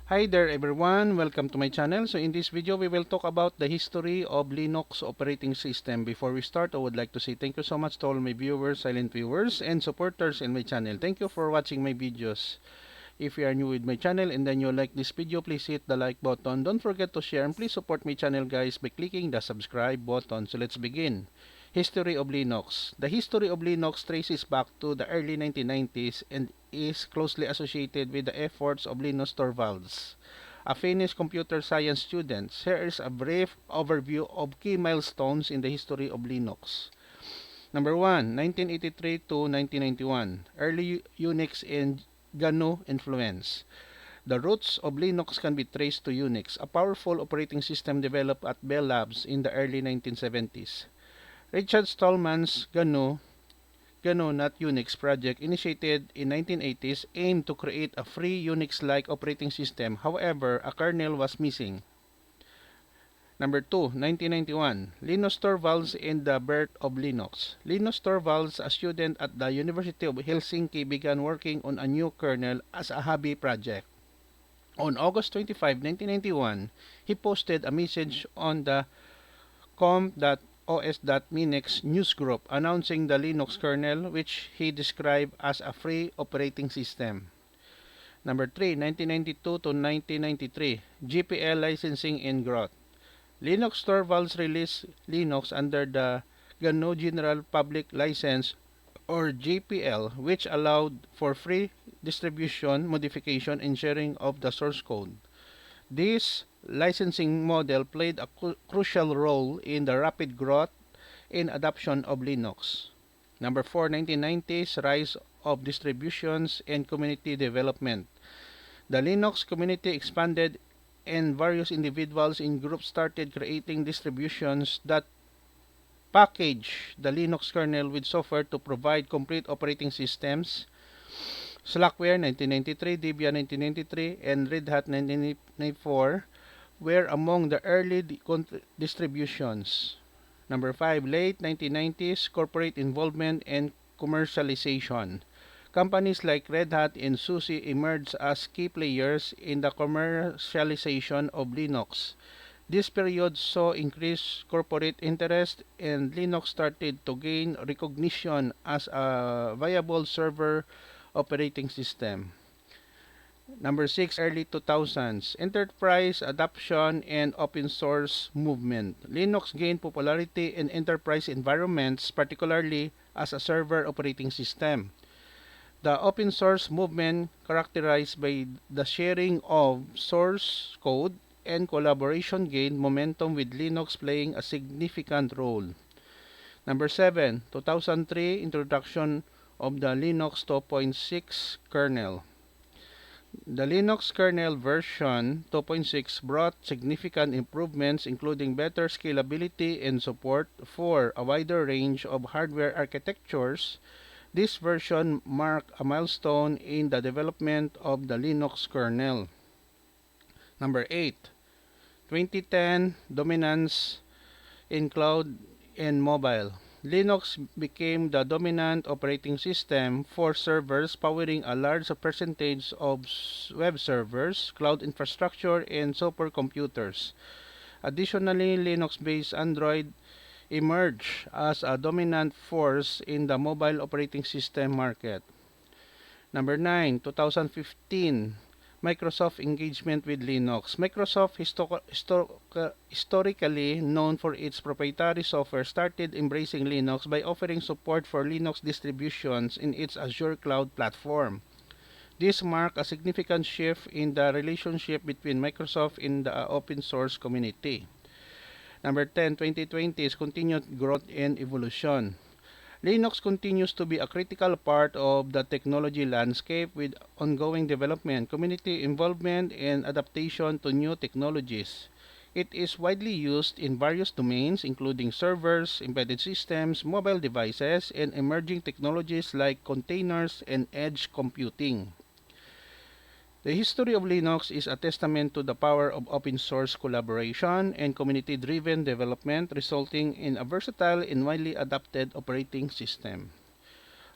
Hi there everyone, welcome to my channel. So in this video we will talk about the history of Linux operating system. Before we start, I would like to say thank you so much to all my viewers, silent viewers, and supporters in my channel. Thank you for watching my videos. If you are new with my channel and then you like this video, please hit the like button. Don't forget to share and please support my channel guys by clicking the subscribe button. So let's begin. History of Linux. The history of Linux traces back to the early 1990s and is closely associated with the efforts of Linus Torvalds, a Finnish computer science student. Here is a brief overview of key milestones in the history of Linux. Number 1, 1983 to 1991, early Unix and GNU influence. The roots of Linux can be traced to Unix, a powerful operating system developed at Bell Labs in the early 1970s. Richard Stallman's GNU not Unix project, initiated in 1980s, aimed to create a free Unix-like operating system. However, a kernel was missing. Number 2, 1991, Linus Torvalds and the birth of Linux. Linus Torvalds, a student at the University of Helsinki, began working on a new kernel as a hobby project. On August 25, 1991, he posted a message on the com.os.minix newsgroup announcing the Linux kernel, which he described as a free operating system. Number 3, 1992 to 1993, GPL licensing and growth. Linus Torvalds released Linux under the GNU General Public License or GPL, which allowed for free distribution, modification, and sharing of the source code. This licensing model played a crucial role in the rapid growth and adoption of Linux. Number 4, 1990s, rise of distributions and community development. The Linux community expanded and various individuals in groups started creating distributions that package the Linux kernel with software to provide complete operating systems. Slackware 1993, Debian 1993, and Red Hat 1994 were among the early distributions. Number 5, late 1990s, corporate involvement and commercialization. Companies like Red Hat and SUSE emerged as key players in the commercialization of Linux. This period saw increased corporate interest and Linux started to gain recognition as a viable server operating system. Number 6, early 2000s, enterprise adoption and open source movement. Linux gained popularity in enterprise environments, particularly as a server operating system. The open source movement, characterized by the sharing of source code and collaboration, gained momentum with Linux playing a significant role. Number 7, 2003, introduction of the Linux 2.6 kernel. The Linux kernel version 2.6 brought significant improvements, including better scalability and support for a wider range of hardware architectures. This version marked a milestone in the development of the Linux kernel. Number 8, 2010 dominance in cloud and mobile. Linux became the dominant operating system for servers, powering a large percentage of web servers, cloud infrastructure, and supercomputers. Additionally, Linux-based Android emerged as a dominant force in the mobile operating system market. Number 9, 2015, Microsoft engagement with Linux. Microsoft, historically known for its proprietary software, started embracing Linux by offering support for Linux distributions in its Azure cloud platform. This marked a significant shift in the relationship between Microsoft and the open source community. Number 10, 2020 is continued growth and evolution. Linux continues to be a critical part of the technology landscape with ongoing development, community involvement, and adaptation to new technologies. It is widely used in various domains, including servers, embedded systems, mobile devices, and emerging technologies like containers and edge computing. The history of Linux is a testament to the power of open source collaboration and community-driven development, resulting in a versatile and widely adapted operating system.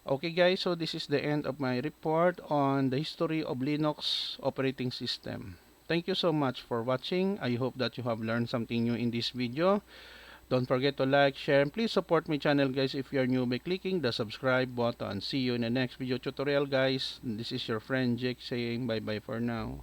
Okay guys, so this is the end of my report on the history of Linux operating system. Thank you so much for watching. I hope that you have learned something new in this video. Don't forget to like, share, and please support my channel guys if you are new by clicking the subscribe button. See you in the next video tutorial guys. This is your friend Jake saying bye bye for now.